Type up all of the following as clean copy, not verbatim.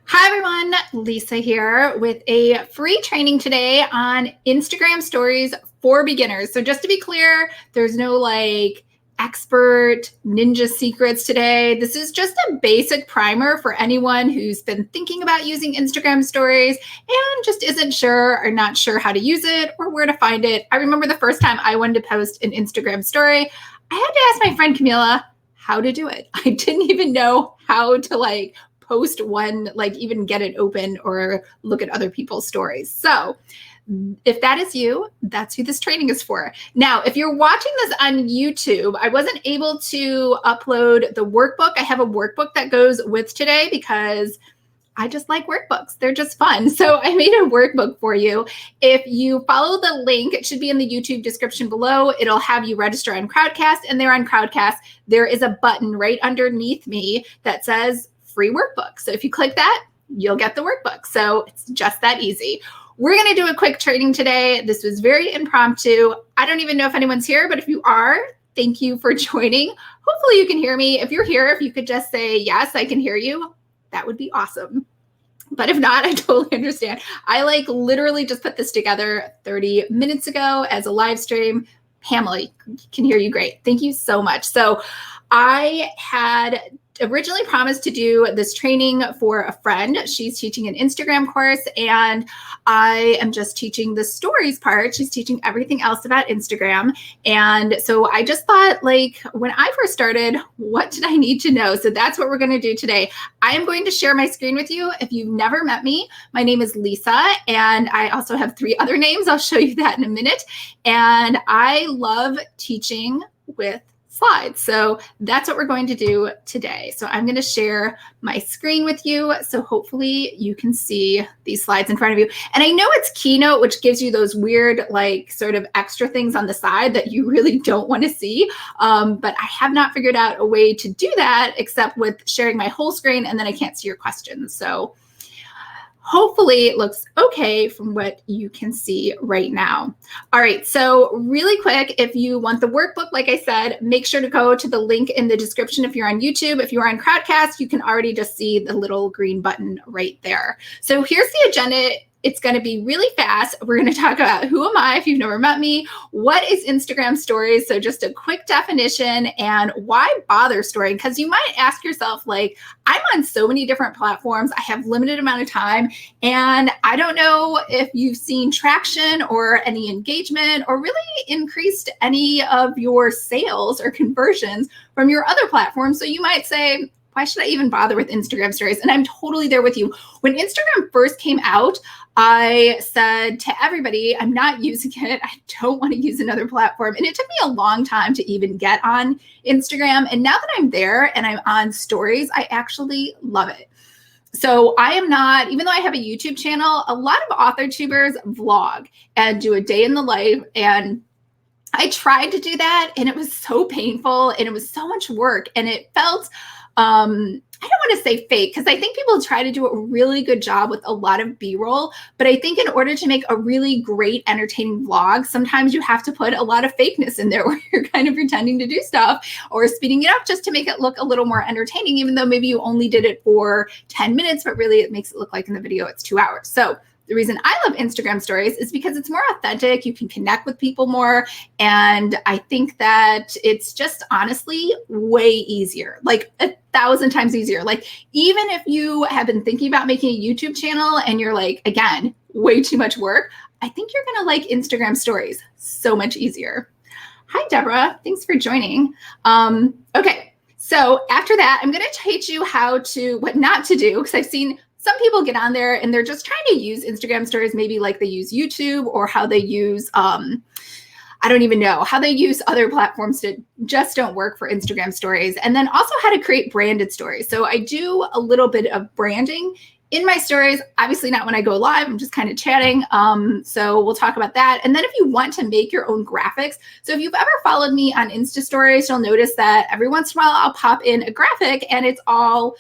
Hi everyone, Lisa here with a free training today on Instagram stories for beginners. So just to be clear, there's no expert ninja secrets today. This is just a basic primer for anyone who's been thinking about using Instagram stories and just isn't sure or not sure how to use it or where to find it. I remember the first time I wanted to post an Instagram story, I had to ask my friend Camila how to do it. I didn't even know how to post one, even get it open or look at other people's stories. So if that is you, that's who this training is for. Now, if you're watching this on YouTube, I wasn't able to upload the workbook. I have a workbook that goes with today because I just like workbooks. They're just fun. So I made a workbook for you. If you follow the link, it should be in the YouTube description below. It'll have you register on Crowdcast, and there on Crowdcast, there is a button right underneath me that says free workbook. So if you click that, you'll get the workbook. So it's just that easy. We're going to do a quick training today. This was very impromptu. I don't even know if anyone's here, but if you are, thank you for joining. Hopefully you can hear me. If you're here, if you could just say, yes, I can hear you, that would be awesome. But if not, I totally understand. I literally just put this together 30 minutes ago as a live stream. Pamela can hear you great. Thank you so much. So I had originally promised to do this training for a friend. She's teaching an Instagram course, and I am just teaching the stories part. She's teaching everything else about Instagram. And so I just thought, when I first started, what did I need to know? So that's what we're going to do today. I am going to share my screen with you. If you've never met me, my name is Lisa, and I also have 3 other names. I'll show you that in a minute. And I love teaching with slides. So that's what we're going to do today. So I'm going to share my screen with you. So hopefully you can see these slides in front of you. And I know it's Keynote, which gives you those weird, sort of extra things on the side that you really don't want to see. But I have not figured out a way to do that except with sharing my whole screen, and then I can't see your questions. So hopefully it looks okay from what you can see right now. All right, so really quick, if you want the workbook, like I said, make sure to go to the link in the description if you're on YouTube. If you're on Crowdcast, you can already just see the little green button right there. So here's the agenda. It's going to be really fast. We're going to talk about who am I if you've never met me, what is Instagram stories, so just a quick definition, and why bother storing? Because you might ask yourself, I'm on so many different platforms, I have limited amount of time, and I don't know if you've seen traction or any engagement or really increased any of your sales or conversions from your other platforms. So you might say, why should I even bother with Instagram stories? And I'm totally there with you. When Instagram first came out, I said to everybody, I'm not using it. I don't want to use another platform. And it took me a long time to even get on Instagram. And now that I'm there and I'm on stories, I actually love it. So I am not, even though I have a YouTube channel, a lot of author tubers vlog and do a day in the life. And I tried to do that, and it was so painful, and it was so much work, and it felt, I don't want to say fake, because I think people try to do a really good job with a lot of B-roll, but I think in order to make a really great, entertaining vlog, sometimes you have to put a lot of fakeness in there where you're kind of pretending to do stuff or speeding it up just to make it look a little more entertaining, even though maybe you only did it for 10 minutes, but really it makes it look like in the video it's 2 hours. So the reason I love Instagram stories is because it's more authentic. You can connect with people more. And I think that it's just honestly way easier, 1,000 times easier. Even if you have been thinking about making a YouTube channel and you're again, way too much work, I think you're going to like Instagram stories so much easier. Hi, Deborah. Thanks for joining. Okay. So after that, I'm going to teach you what not to do, because I've seen some people get on there and they're just trying to use Instagram stories, maybe like they use YouTube, or how they use, I don't even know, how they use other platforms that just don't work for Instagram stories. And then also how to create branded stories. So I do a little bit of branding in my stories, obviously not when I go live, I'm just kind of chatting. So we'll talk about that. And then if you want to make your own graphics, so if you've ever followed me on Insta stories, you'll notice that every once in a while I'll pop in a graphic and it's all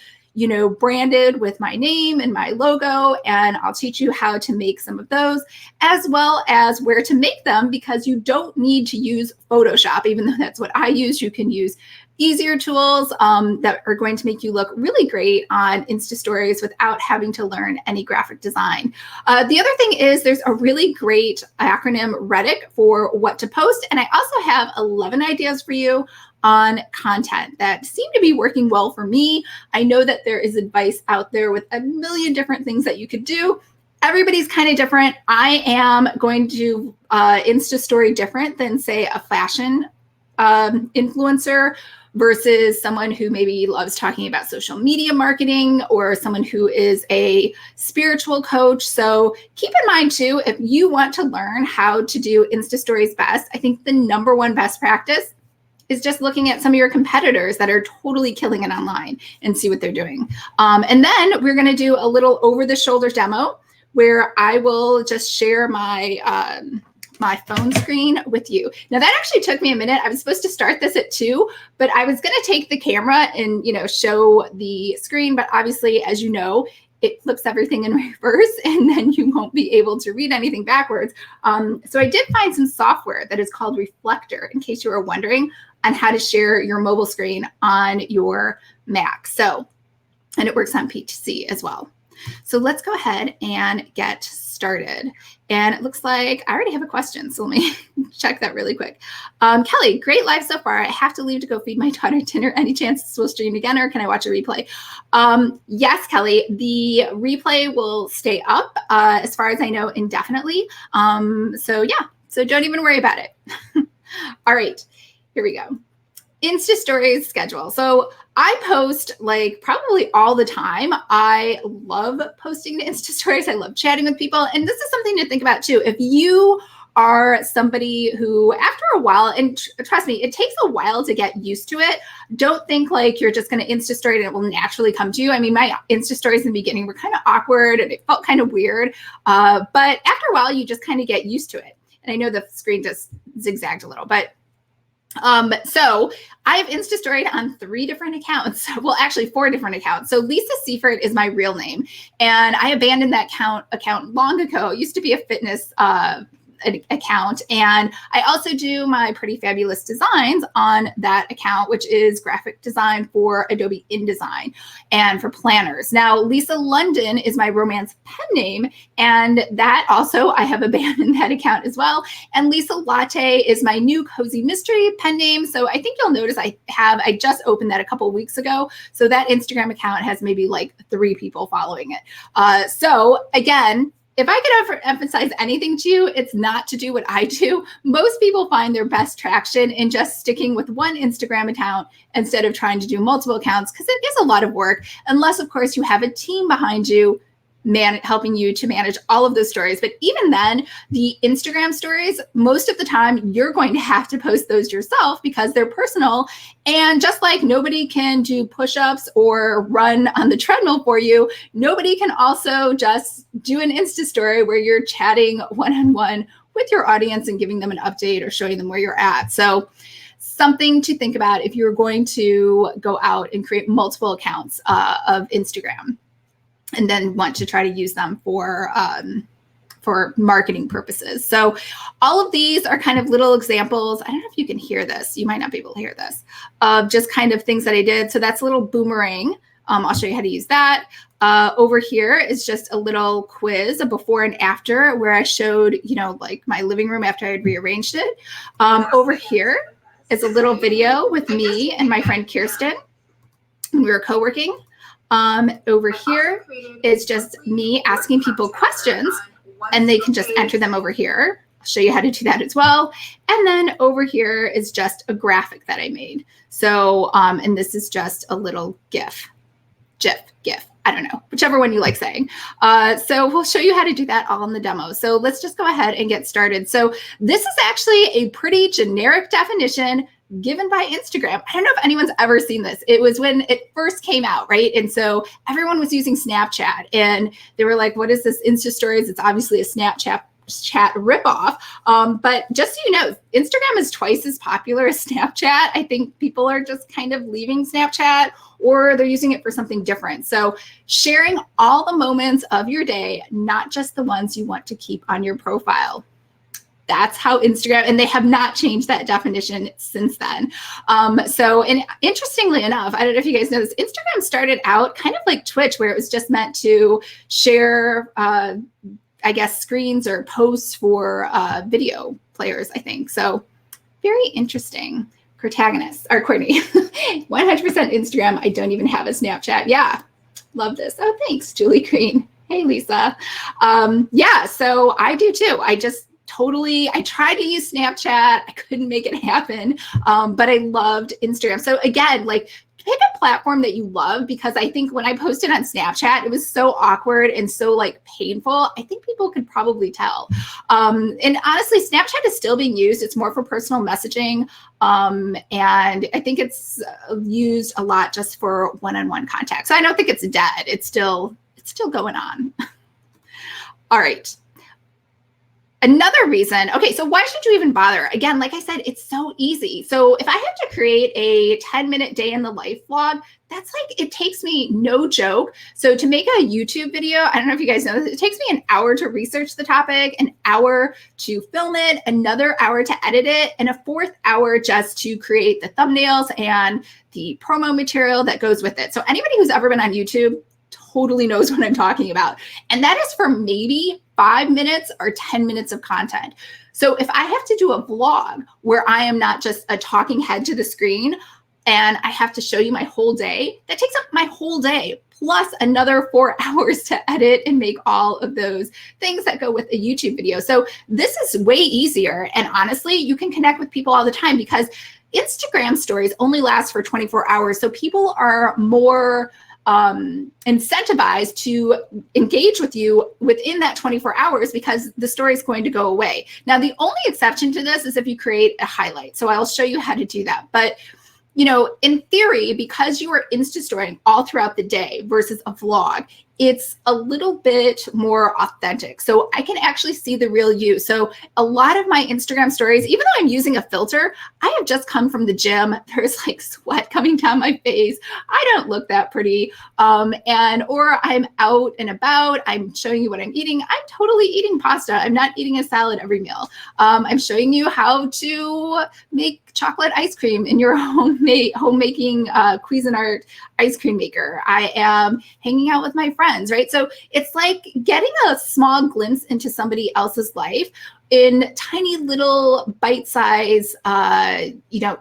branded with my name and my logo, and I'll teach you how to make some of those, as well as where to make them, because you don't need to use Photoshop, even though that's what I use. You can use easier tools that are going to make you look really great on Insta stories without having to learn any graphic design. The other thing is there's a really great acronym REDIC for what to post. And I also have 11 ideas for you on content that seem to be working well for me. I know that there is advice out there with a million different things that you could do. Everybody's kind of different. I am going to do Insta story different than, say, a fashion influencer versus someone who maybe loves talking about social media marketing or someone who is a spiritual coach. So keep in mind too, if you want to learn how to do Insta stories best, I think the number one best practice is just looking at some of your competitors that are totally killing it online and see what they're doing. And then we're going to do a little over the shoulder demo where I will just share my my phone screen with you. Now that actually took me a minute. I was supposed to start this at 2, but I was going to take the camera and, show the screen. But obviously, as you know, it flips everything in reverse and then you won't be able to read anything backwards. So I did find some software that is called Reflector, in case you were wondering, on how to share your mobile screen on your Mac. And it works on PC as well. So let's go ahead and get started. And it looks like I already have a question. So let me check that really quick. Kelly, great live so far. I have to leave to go feed my daughter dinner. Any chance this will stream again or can I watch a replay? Yes, Kelly, the replay will stay up as far as I know indefinitely. So don't even worry about it. All right, here we go. Insta stories schedule. So I post like probably all the time. I love posting to Insta stories. I love chatting with people. And this is something to think about too. If you are somebody who after a while, and trust me, it takes a while to get used to it. Don't think like you're just going to Insta story and it will naturally come to you. I mean, my Insta stories in the beginning were kind of awkward and it felt kind of weird. But after a while, you just kind of get used to it. And I know the screen just zigzagged a little, but so I have Insta storied on 3 different accounts. Well, actually 4 different accounts. So Lisa Seifert is my real name. And I abandoned that account long ago. It used to be a fitness account. And I also do my Pretty Fabulous Designs on that account, which is graphic design for Adobe InDesign and for planners. Now, Lisa London is my romance pen name. And that also, I have abandoned that account as well. And Lisa Latte is my new Cozy Mystery pen name. So I think you'll notice I just opened that a couple of weeks ago. So that Instagram account has maybe like 3 people following it. So again, if I could emphasize anything to you, it's not to do what I do. Most people find their best traction in just sticking with one Instagram account instead of trying to do multiple accounts, because it is a lot of work, unless, of course, you have a team behind you helping you to manage all of those stories. But even then, the Instagram stories, most of the time, you're going to have to post those yourself because they're personal. And just like nobody can do push-ups or run on the treadmill for you, nobody can also just do an Insta story where you're chatting one-on-one with your audience and giving them an update or showing them where you're at. So something to think about if you're going to go out and create multiple accounts of Instagram, and then want to try to use them for marketing purposes. So all of these are kind of little examples. I don't know if you can hear this. You might not be able to hear this, of just kind of things that I did. So that's a little boomerang. I'll show you how to use that. Over here is just a little quiz, a before and after, where I showed, like my living room after I had rearranged it. Over here is a little video with me and my friend Kirsten. We were co-working. Over here is just me asking people questions and they can just enter them over here. I'll show you how to do that as well. And then over here is just a graphic that I made. So, and this is just a little GIF, I don't know, whichever one you like saying. So we'll show you how to do that all in the demo. So let's just go ahead and get started. So this is actually a pretty generic definition given by Instagram. I don't know if anyone's ever seen this. It was when it first came out, right? And so everyone was using Snapchat and they were like, what is this Insta Stories? It's obviously a Snapchat ripoff. But just so you know, Instagram is twice as popular as Snapchat. I think people are just kind of leaving Snapchat or they're using it for something different. So sharing all the moments of your day, not just the ones you want to keep on your profile. That's how Instagram, and they have not changed that definition since then. And interestingly enough, I don't know if you guys know this, Instagram started out kind of like Twitch, where it was just meant to share, I guess, screens or posts for video players, I think. So very interesting. Protagonist, or Courtney, 100% Instagram. I don't even have a Snapchat. Yeah, love this. Oh, thanks, Julie Green. Hey, Lisa. Yeah, so I do too. I tried to use Snapchat. I couldn't make it happen, but I loved Instagram. So again, like, pick a platform that you love, because I think when I posted on Snapchat, it was so awkward and so like painful. I think people could probably tell. And honestly, Snapchat is still being used. It's more for personal messaging. And I think it's used a lot just for one-on-one contact. So I don't think it's dead. It's still going on. All right. Another reason, okay, so why should you even bother? Again, like I said, it's so easy. So if I have to create a 10-minute day in the life vlog, that's like, it takes me, no joke. So to make a YouTube video, I don't know if you guys know this, it takes me an hour to research the topic, an hour to film it, another hour to edit it, and a fourth hour just to create the thumbnails and the promo material that goes with it. So anybody who's ever been on YouTube totally knows what I'm talking about. And that is for maybe 5 minutes or 10 minutes of content. So if I have to do a vlog where I am not just a talking head to the screen and I have to show you my whole day, that takes up my whole day, plus another 4 hours to edit and make all of those things that go with a YouTube video. So this is way easier. And honestly, you can connect with people all the time, because Instagram stories only last for 24 hours. So people are more incentivized to engage with you within that 24 hours, because the story is going to go away. Now, the only exception to this is if you create a highlight. So I'll show you how to do that. But in theory, because you are Insta storying all throughout the day versus a vlog, it's a little bit more authentic. So I can actually see the real you. So a lot of my Instagram stories, even though I'm using a filter, I have just come from the gym. There's like sweat coming down my face. I don't look that pretty. Or I'm out and about. I'm showing you what I'm eating. I'm totally eating pasta. I'm not eating a salad every meal. I'm showing you how to make chocolate ice cream in your homemaking Cuisinart ice cream maker. I am hanging out with my friends, right? So it's like getting a small glimpse into somebody else's life in tiny little bite-size,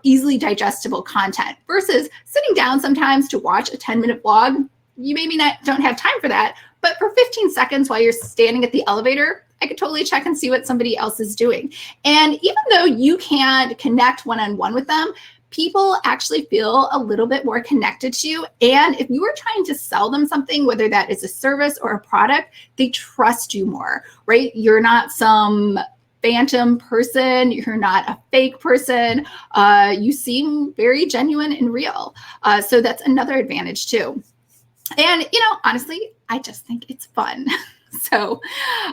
easily digestible content, versus sitting down sometimes to watch a 10-minute vlog. You maybe don't have time for that, but for 15 seconds while you're standing at the elevator, I could totally check and see what somebody else is doing. And even though you can't connect one-on-one with them, people actually feel a little bit more connected to you. And if you are trying to sell them something, whether that is a service or a product, they trust you more, right? You're not some phantom person. You're not a fake person. You seem very genuine and real. So that's another advantage too. And, honestly, I just think it's fun. So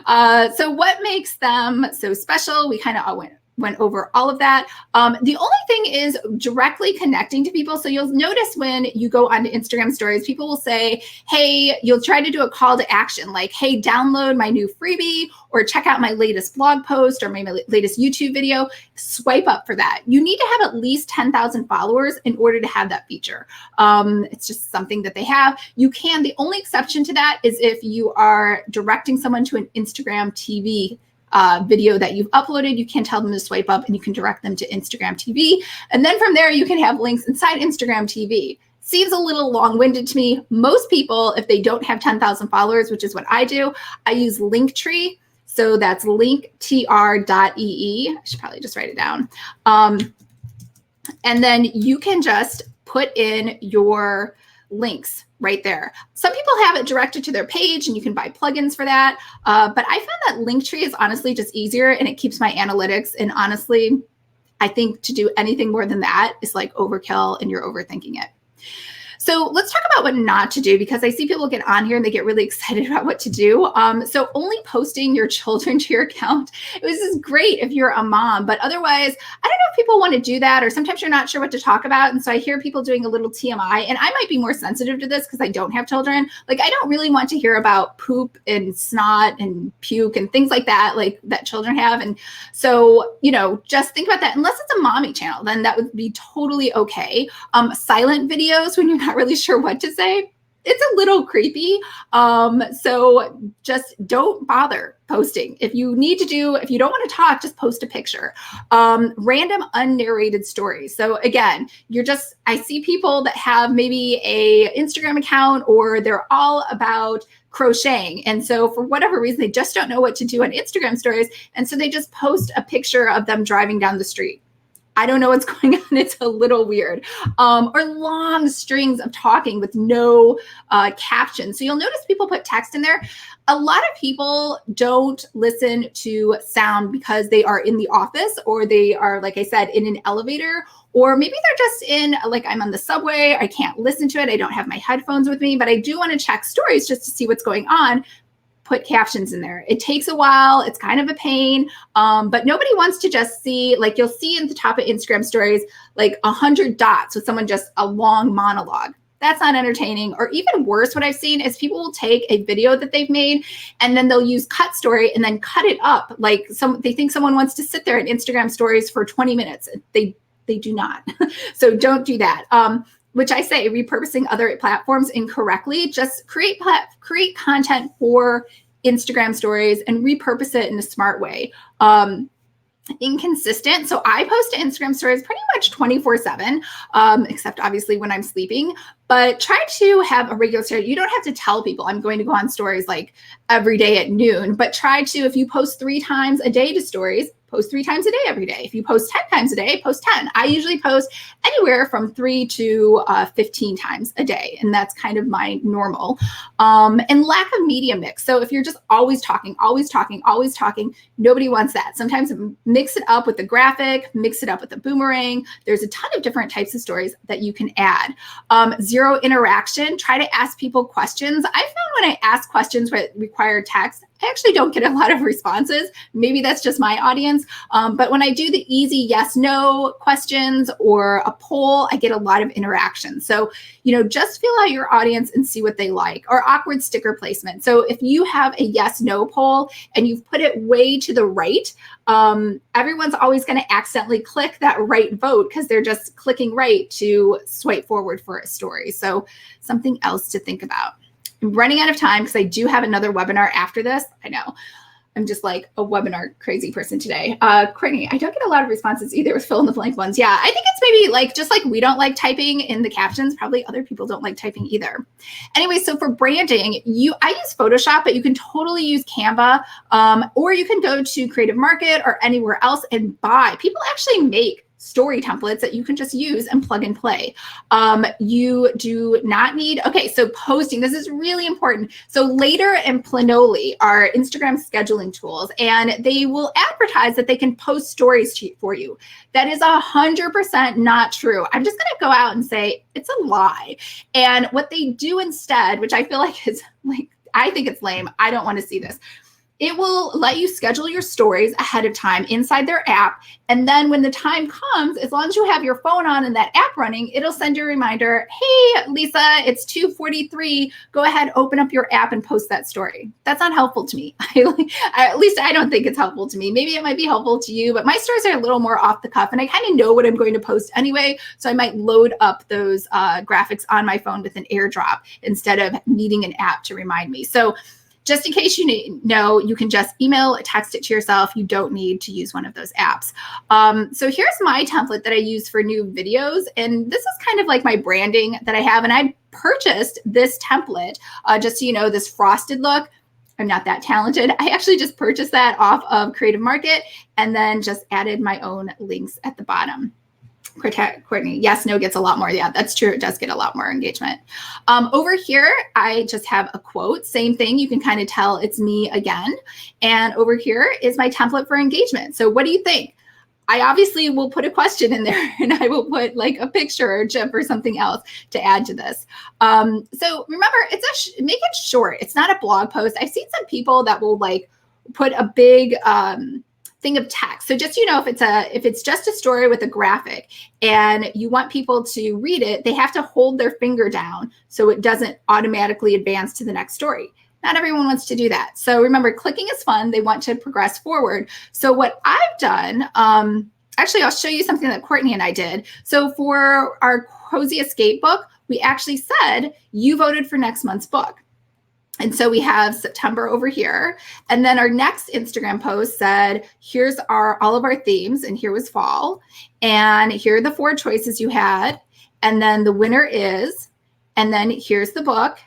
what makes them so special? We kind of went over all of that. The only thing is directly connecting to people. So you'll notice when you go onto Instagram stories, people will say, hey, you'll try to do a call to action, like, hey, download my new freebie, or check out my latest blog post or my latest YouTube video. Swipe up for that. You need to have at least 10,000 followers in order to have that feature. It's just something that they have. The only exception to that is if you are directing someone to an Instagram TV video that you've uploaded. You can tell them to swipe up and you can direct them to Instagram TV. And then from there, you can have links inside Instagram TV. Seems a little long-winded to me. Most people, if they don't have 10,000 followers, which is what I do, I use Linktree. So that's linktr.ee. I should probably just write it down. And then you can just put in your links right there. Some people have it directed to their page and you can buy plugins for that. But I found that Linktree is honestly just easier and it keeps my analytics. And honestly, I think to do anything more than that is like overkill and you're overthinking it. So let's talk about what not to do, because I see people get on here and they get really excited about what to do. So only posting your children to your account. This is great if you're a mom, but otherwise, I don't know if people want to do that, or sometimes you're not sure what to talk about. And so I hear people doing a little TMI, and I might be more sensitive to this because I don't have children. Like, I don't really want to hear about poop and snot and puke and things like that, like that children have. And so, just think about that. Unless it's a mommy channel, then that would be totally okay. Silent videos when you're not really sure what to say, it's a little creepy. So just don't bother posting. If you don't want to talk, just post a picture. Random unnarrated stories. So again, I see people that have maybe a Instagram account, or they're all about crocheting. And so for whatever reason, they just don't know what to do on Instagram stories. And so they just post a picture of them driving down the street. I don't know what's going on. It's a little weird. Or long strings of talking with no caption. So you'll notice people put text in there. A lot of people don't listen to sound because they are in the office, or they are, like I said, in an elevator, or maybe they're just in, like, I'm on the subway. I can't listen to it. I don't have my headphones with me, but I do want to check stories just to see what's going on. Put captions in there. It takes a while. It's kind of a pain, but nobody wants to just see, like, you'll see in the top of Instagram stories, like 100 dots with someone just a long monologue. That's not entertaining. Or even worse, what I've seen is people will take a video that they've made and then they'll use cut story and then cut it up. Like they think someone wants to sit there in Instagram stories for 20 minutes. They do not. So don't do that. Which I say, repurposing other platforms incorrectly. Just create content for Instagram stories and repurpose it in a smart way. Inconsistent. So I post to Instagram stories pretty much 24/7, except obviously when I'm sleeping. But try to have a regular story. You don't have to tell people I'm going to go on stories like every day at noon, but try to, if you post 3 times a day to stories, post 3 times a day every day. If you post 10 times a day, post 10. I usually post anywhere from 3 to 15 times a day. And that's kind of my normal. And lack of media mix. So if you're just always talking, nobody wants that. Sometimes mix it up with the graphic, mix it up with the boomerang. There's a ton of different types of stories that you can add. Zero interaction. Try to ask people questions. I found when I ask questions that require text, I actually don't get a lot of responses. Maybe that's just my audience. But when I do the easy yes, no questions or a poll, I get a lot of interaction. So, just fill out your audience and see what they like. Or awkward sticker placement. So if you have a yes, no poll and you've put it way to the right, everyone's always going to accidentally click that right vote because they're just clicking right to swipe forward for a story. So something else to think about. I'm running out of time because I do have another webinar after this. I know. I'm just like a webinar crazy person today. Courtney, I don't get a lot of responses either with fill in the blank ones. Yeah, I think it's maybe like, just like we don't like typing in the captions, probably other people don't like typing either. Anyway, so for branding, I use Photoshop, but you can totally use Canva, or you can go to Creative Market or anywhere else and buy. People actually make story templates that you can just use and plug and play. You do not need, okay, so posting, this is really important. So Later and Planoly are Instagram scheduling tools, and they will advertise that they can post stories for you. That is 100% not true. I'm just gonna go out and say it's a lie. And what they do instead, which I feel like is like, I think it's lame. I don't want to see this. It will let you schedule your stories ahead of time inside their app. And then when the time comes, as long as you have your phone on and that app running, it'll send you a reminder, hey, Lisa, it's 2:43. Go ahead, open up your app and post that story. That's not helpful to me. At least I don't think it's helpful to me. Maybe it might be helpful to you, but my stories are a little more off the cuff and I kind of know what I'm going to post anyway. So I might load up those graphics on my phone with an airdrop instead of needing an app to remind me. So just in case you know, you can just email, text it to yourself. You don't need to use one of those apps. So here's my template that I use for new videos. And this is kind of like my branding that I have. And I purchased this template just so you know, this frosted look. I'm not that talented. I actually just purchased that off of Creative Market and then just added my own links at the bottom. Courtney, yes, no gets a lot more. Yeah, that's true. It does get a lot more engagement. Over here, I just have a quote. Same thing. You can kind of tell it's me again. And over here is my template for engagement. So what do you think? I obviously will put a question in there, and I will put like a picture or a GIF or something else to add to this. So remember, make it short. It's not a blog post. I've seen some people that will like put a big thing of text. So just, if it's just a story with a graphic and you want people to read it, they have to hold their finger down so it doesn't automatically advance to the next story. Not everyone wants to do that. So remember, clicking is fun. They want to progress forward. So what I've done, actually, I'll show you something that Courtney and I did. So for our Cozy Escape book, we actually said, you voted for next month's book. And so we have September over here. And then our next Instagram post said, here's all of our themes. And here was fall. And here are the 4 choices you had. And then the winner is, and then here's the book.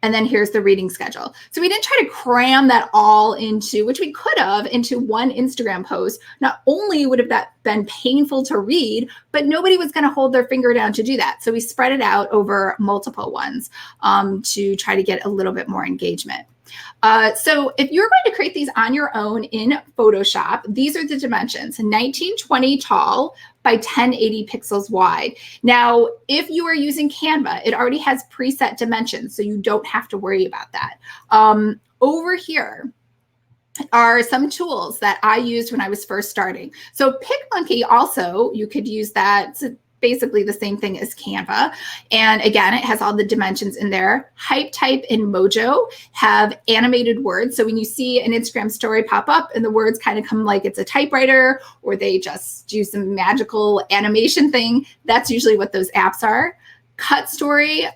And then here's the reading schedule. So we didn't try to cram that all into, which we could have, into one Instagram post. Not only would have that been painful to read, but nobody was going to hold their finger down to do that. So we spread it out over multiple ones to try to get a little bit more engagement. So if you're going to create these on your own in Photoshop, these are the dimensions: 1920 tall by 1080 pixels wide. Now, if you are using Canva, it already has preset dimensions, so you don't have to worry about that. Over here are some tools that I used when I was first starting. So PicMonkey also, you could use that. It's basically the same thing as Canva. And again, it has all the dimensions in there. HypeType and Mojo have animated words. So when you see an Instagram story pop up and the words kind of come like it's a typewriter, or they just do some magical animation thing, that's usually what those apps are. Cut Story,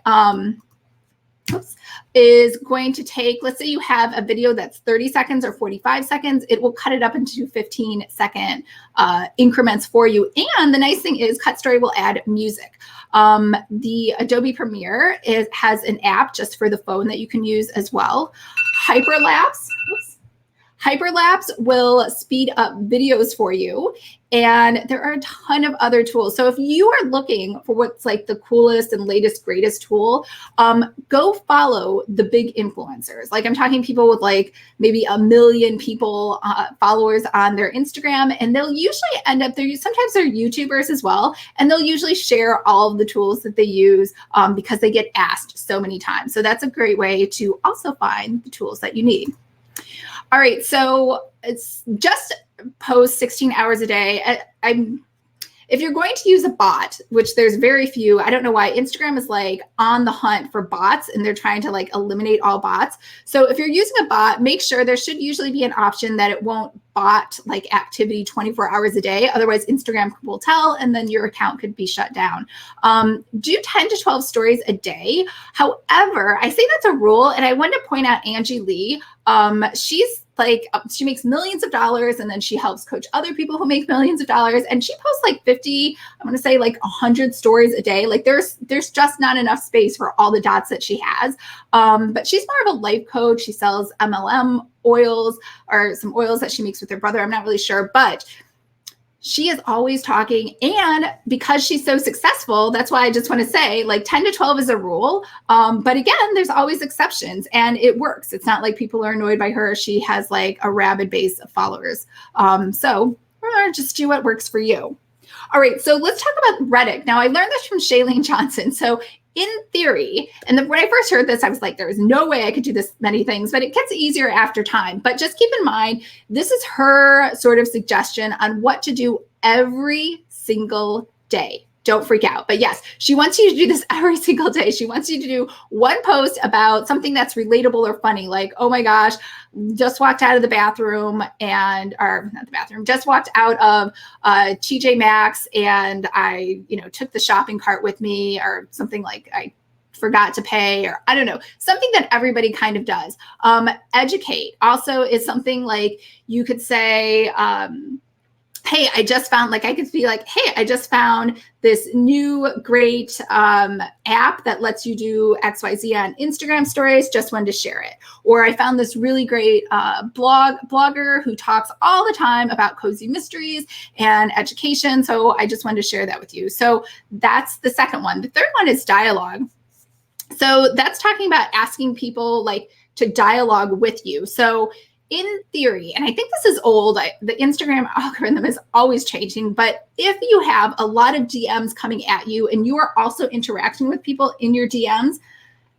is going to take, let's say you have a video that's 30 seconds or 45 seconds, it will cut it up into 15-second increments for you. And the nice thing is Cut Story will add music. The Adobe Premiere has an app just for the phone that you can use as well. Hyperlapse will speed up videos for you. And there are a ton of other tools. So if you are looking for what's like the coolest and latest, greatest tool, go follow the big influencers. Like I'm talking people with like maybe 1 million people, followers on their Instagram, and they'll usually end up there. Sometimes they're YouTubers as well. And they'll usually share all of the tools that they use because they get asked so many times. So that's a great way to also find the tools that you need. All right, so it's just post 16 hours a day. If you're going to use a bot, which there's very few, I don't know why Instagram is like on the hunt for bots and they're trying to like eliminate all bots. So if you're using a bot, make sure there should usually be an option that it won't bot like activity 24 hours a day. Otherwise Instagram will tell and then your account could be shut down. Do 10 to 12 stories a day. However, I say that's a rule, and I want to point out Angie Lee. She's like, she makes millions of dollars, and then she helps coach other people who make millions of dollars. And she posts like 50, I'm going to say like 100 stories a day. Like there's just not enough space for all the dots that she has. But she's more of a life coach. She sells MLM oils, or some oils that she makes with her brother. I'm not really sure, but she is always talking. And because she's so successful, that's why I just want to say like 10 to 12 is a rule. But again, there's always exceptions, and it works. It's not like people are annoyed by her. She has like a rabid base of followers. So just do what works for you. All right, so let's talk about REDIC. Now, I learned this from Shailene Johnson. So in theory, and when I first heard this, I was like, there is no way I could do this many things, but it gets easier after time. But just keep in mind, this is her sort of suggestion on what to do every single day. Don't freak out. But yes, she wants you to do this every single day. She wants you to do one post about something that's relatable or funny. Like, oh my gosh, just walked out of the bathroom just walked out of TJ Maxx and I, took the shopping cart with me, or something like I forgot to pay, or I don't know, something that everybody kind of does. Educate also is something like you could say, hey, I just found, like I could be like, hey, I just found this new great app that lets you do XYZ on Instagram stories, just wanted to share it. Or I found this really great blogger who talks all the time about cozy mysteries and education. So I just wanted to share that with you. So that's the second one. The third one is dialogue. So that's talking about asking people like to dialogue with you. So in theory, and I think this is old, the Instagram algorithm is always changing, but if you have a lot of DMs coming at you and you are also interacting with people in your DMs,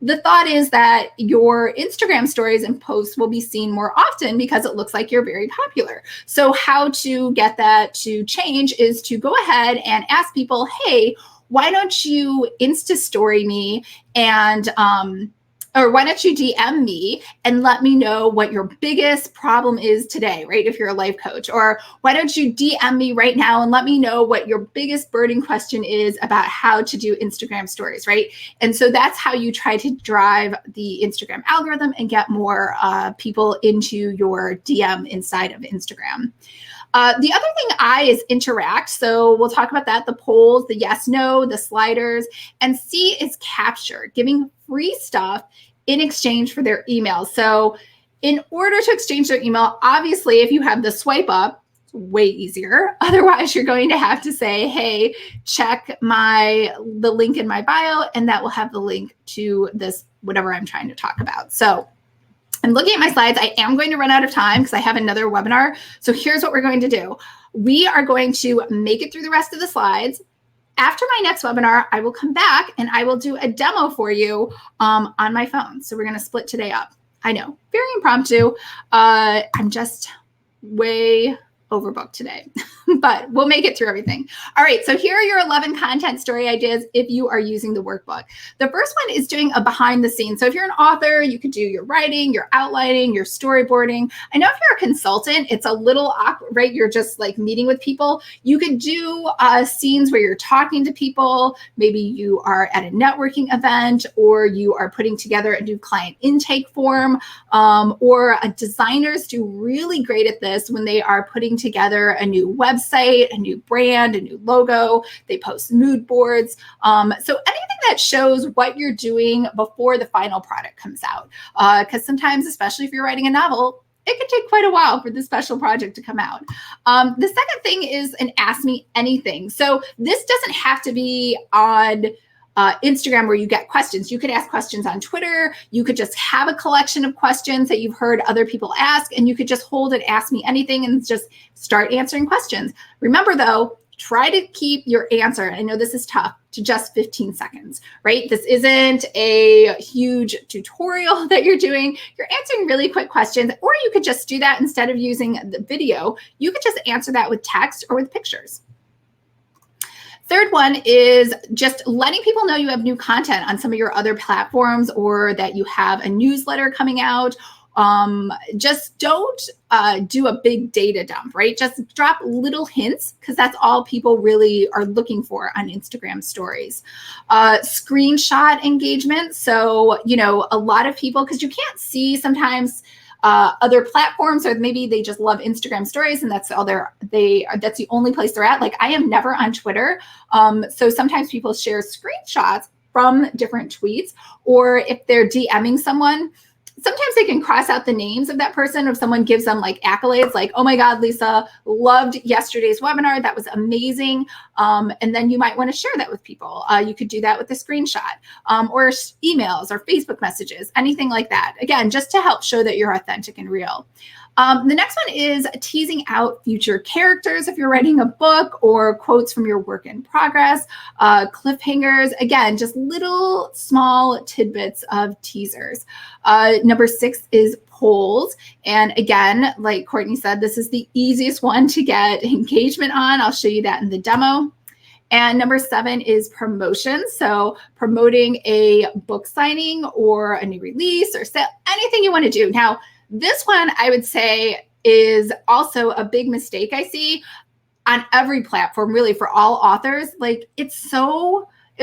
the thought is that your Instagram stories and posts will be seen more often because it looks like you're very popular. So how to get that to change is to go ahead and ask people, hey, why don't you Insta story me and or why don't you DM me and let me know what your biggest problem is today, right? If you're a life coach, or why don't you DM me right now and let me know what your biggest burning question is about how to do Instagram stories, right? And so that's how you try to drive the Instagram algorithm and get more people into your DM inside of Instagram. The other thing is interact. So we'll talk about that, the polls, the yes, no, the sliders, and C is capture, giving free stuff in exchange for their email. So in order to exchange their email, obviously, if you have the swipe up, it's way easier. Otherwise, you're going to have to say, hey, check the link in my bio, and that will have the link to this, whatever I'm trying to talk about. So I'm looking at my slides. I am going to run out of time because I have another webinar. So here's what we're going to do. We are going to make it through the rest of the slides. After my next webinar, I will come back and I will do a demo for you on my phone. So we're going to split today up. I know, very impromptu. I'm just way overbooked today, but we'll make it through everything. All right, so here are your 11 content story ideas if you are using the workbook. The first one is doing a behind the scenes. So if you're an author, you could do your writing, your outlining, your storyboarding. I know if you're a consultant, it's a little awkward, right? You're just like meeting with people. You could do scenes where you're talking to people. Maybe you are at a networking event, or you are putting together a new client intake form, or designers do really great at this when they are putting together a new website, a new brand, a new logo. They post mood boards. So anything that shows what you're doing before the final product comes out. Because sometimes, especially if you're writing a novel, it can take quite a while for the special project to come out. The second thing is an Ask Me Anything. So this doesn't have to be on Instagram where you get questions. You could ask questions on Twitter. You could just have a collection of questions that you've heard other people ask, and you could just hold it, Ask Me Anything, and just start answering questions. Remember though, try to keep your answer, I know this is tough, to just 15 seconds, right? This isn't a huge tutorial that you're doing. You're answering really quick questions, or you could just do that instead of using the video. You could just answer that with text or with pictures. Third one is just letting people know you have new content on some of your other platforms, or that you have a newsletter coming out. Just don't do a big data dump, right? Just drop little hints, because that's all people really are looking for on Instagram stories. Screenshot engagement. So, you know, a lot of people, because you can't see sometimes other platforms, or maybe they just love Instagram stories and that's all that's the only place they're at. Like, I am never on Twitter. So sometimes people share screenshots from different tweets, or if they're DMing someone, sometimes they can cross out the names of that person. If someone gives them like accolades, like, oh my God, Lisa, loved yesterday's webinar. That was amazing. And then you might want to share that with people. You could do that with a screenshot, or emails or Facebook messages, anything like that. Again, just to help show that you're authentic and real. The next one is teasing out future characters if you're writing a book, or quotes from your work in progress, cliffhangers. Again, just little small tidbits of teasers. Number 6 is polls. And again, like Courtney said, this is the easiest one to get engagement on. I'll show you that in the demo. And number 7 is promotion. So promoting a book signing or a new release or sale, anything you want to do. Now, this one, I would say, is also a big mistake I see on every platform, really, for all authors. Like,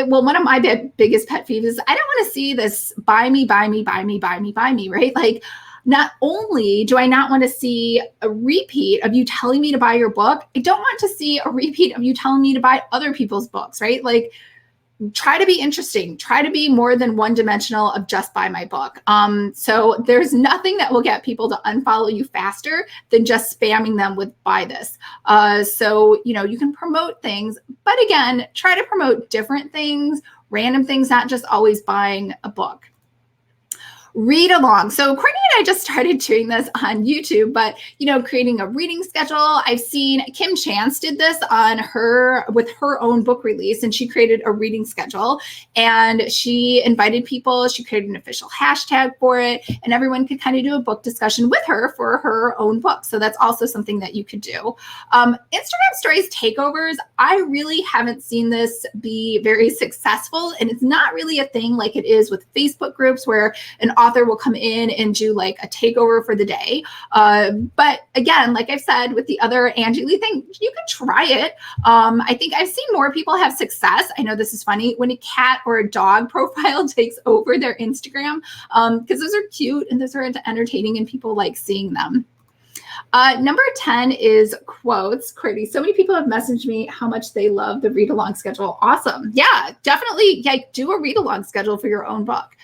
well, one of my biggest pet peeves is I don't want to see this buy me, buy me, buy me, buy me, buy me, right? Like, not only do I not want to see a repeat of you telling me to buy your book, I don't want to see a repeat of you telling me to buy other people's books, right? Like, try to be interesting, try to be more than one-dimensional of just buy my book. So there's nothing that will get people to unfollow you faster than just spamming them with buy this. So, you know, you can promote things, but again, try to promote different things, random things, not just always buying a book. read along. So Courtney and I just started doing this on YouTube, but creating a reading schedule. I've seen Kim Chance did this with her own book release, and she created a reading schedule and she invited people. She created an official hashtag for it, and everyone could kind of do a book discussion with her for her own book. So that's also something that you could do. Instagram stories takeovers. I really haven't seen this be very successful, and it's not really a thing like it is with Facebook groups where an author will come in and do like a takeover for the day. But again, like I've said with the other Angie Lee thing, you can try it. I think I've seen more people have success. I know this is funny when a cat or a dog profile takes over their Instagram, because those are cute and those are entertaining and people like seeing them. Number 10 is quotes. Courtney, so many people have messaged me how much they love the read along schedule. Awesome. Yeah, definitely. Yeah, do a read along schedule for your own book.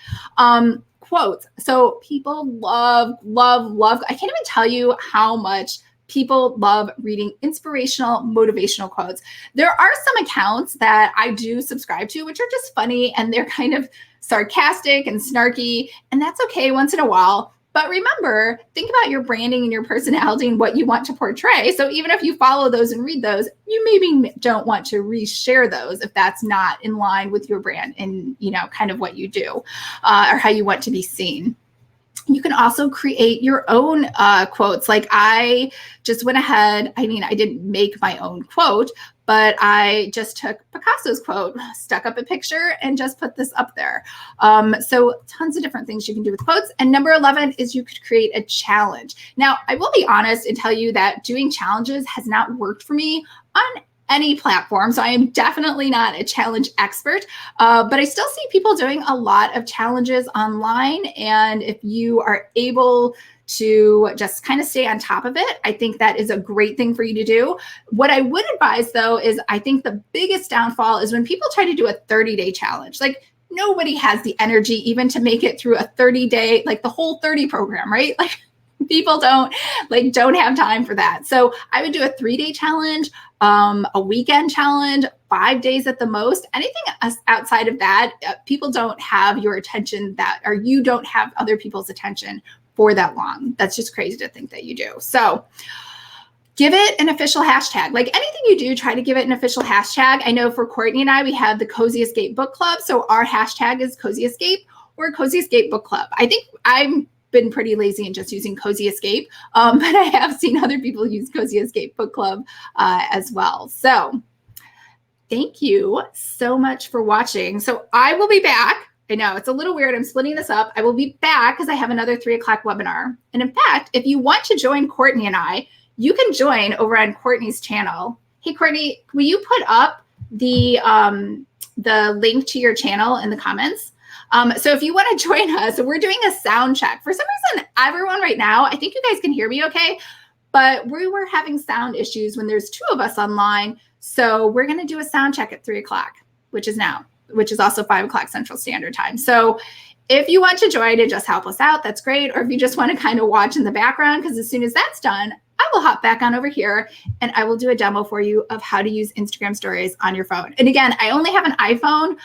Quotes. So people love. I can't even tell you how much people love reading inspirational, motivational quotes. There are some accounts that I do subscribe to, which are just funny and they're kind of sarcastic and snarky, and that's okay once in a while. But remember, think about your branding and your personality and what you want to portray. So even if you follow those and read those, you maybe don't want to reshare those if that's not in line with your brand and, kind of what you do or how you want to be seen. You can also create your own quotes. Like I just went ahead. I didn't make my own quote, but I just took Picasso's quote, stuck up a picture, and just put this up there. So tons of different things you can do with quotes. And number 11 is you could create a challenge. Now, I will be honest and tell you that doing challenges has not worked for me on any platform. So I am definitely not a challenge expert, but I still see people doing a lot of challenges online. And if you are able to just kind of stay on top of it, I think that is a great thing for you to do. What I would advise though, is I think the biggest downfall is when people try to do a 30-day challenge. Like nobody has the energy even to make it through a 30-day, like the whole 30 program, right? Like people don't have time for that. So I would do a 3-day challenge, a weekend challenge, 5 days at the most. Anything outside of that, people don't have your attention or you don't have other people's attention for that long. That's just crazy to think that you do. So give it an official hashtag. Like anything you do, try to give it an official hashtag. I know for Courtney and I, we have the Cozy Escape Book Club. So our hashtag is Cozy Escape or Cozy Escape Book Club. I think I'm been pretty lazy and just using Cozy Escape, but I have seen other people use Cozy Escape Book Club as well. So thank you so much for watching. So I will be back. I know it's a little weird. I'm splitting this up. I will be back because I have another 3 o'clock webinar. And in fact, if you want to join Courtney and I, you can join over on Courtney's channel. Hey, Courtney, will you put up the link to your channel in the comments? So if you want to join us, we're doing a sound check. For some reason, everyone right now, I think you guys can hear me okay, but we were having sound issues when there's 2 of us online. So we're going to do a sound check at 3 o'clock, which is now, which is also 5 o'clock Central Standard Time. So if you want to join and just help us out, that's great. Or if you just want to kind of watch in the background, because as soon as that's done, I will hop back on over here and I will do a demo for you of how to use Instagram stories on your phone. And again, I only have an iPhone.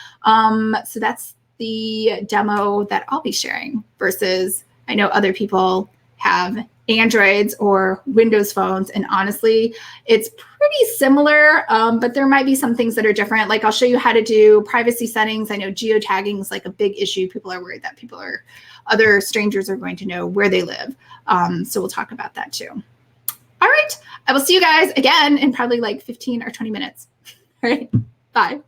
So that's the demo that I'll be sharing versus I know other people have Androids or Windows phones. And honestly, it's pretty similar, but there might be some things that are different. Like I'll show you how to do privacy settings. I know geotagging is like a big issue. People are worried that other strangers are going to know where they live. So we'll talk about that too. All right. I will see you guys again in probably like 15 or 20 minutes. All right. Bye.